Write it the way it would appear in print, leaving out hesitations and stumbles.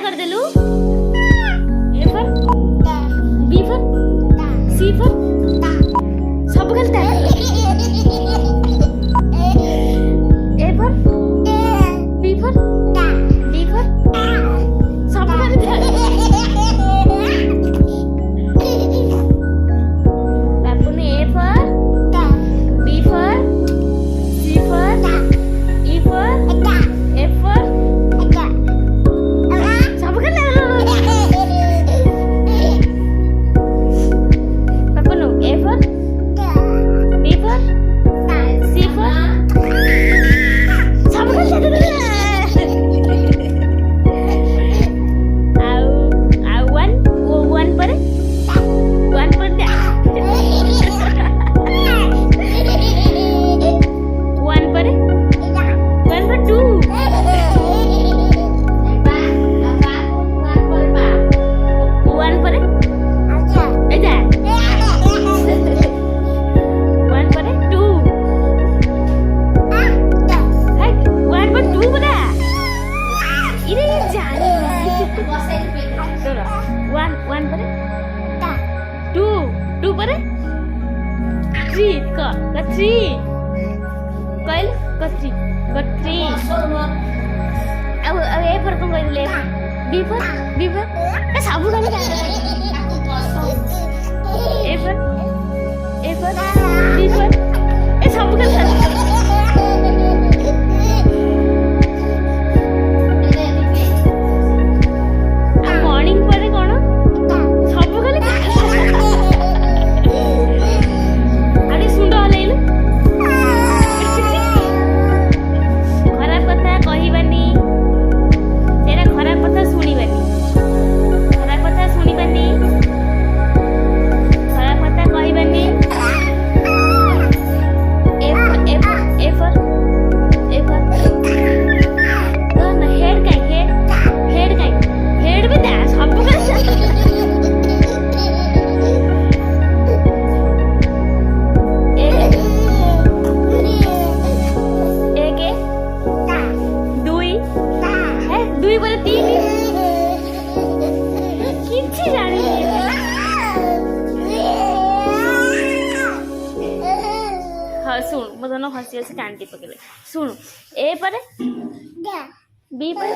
କରିଦେଲୁ। A for B for C for ସବୁ ଖାଲି ତା। A for B for D for ସବୁ ଖାଲି ତା। Bapuni A for B for C for E for F for ସବୁ ଖାଲି Bapunu A for B for C for ସବୁ ଖାଲି ଆଉ one ପରେ one ପରେ one ପରେ two one ପରେ ଏଇଟା one ପରେ two one ପରେ two ପରା ଇରେ ଜାଣି one ପରେ two ପରେ three three କହିଲୁ three ଆଉ A for କଣ କହିଲେ B for ଏ ସବୁ ଖାଲି A for B for ଏ ସବୁ ଖାଲି ଆଉ ମର୍ଣ୍ଣିଂ ପରେ କଣ ସବୁ ଖାଲି ଆଉ ଟିକେ ସୁଣ୍ଡ ହଲେଇଲୁ। ଖରାପ କଥା କହିବାନି, ସେଇଟା ଖରାପ କଥା ଶୁଣିବାନି, ଖରାପ କଥା ଶୁଣିବାନି, ଖରାପ କଥା କହିବାନି। A for head କାଇଁ head ବି ତା ସବୁ ଦୁଇ ପରେ ତିନି କିଛି ଜାଣିନି। ହଁ ଶୁଣୁ ମୋ ଧନ ହସି କାନ୍ଦି ପକେଇଲେ। ଶୁଣୁ A ପରେ B ପରେ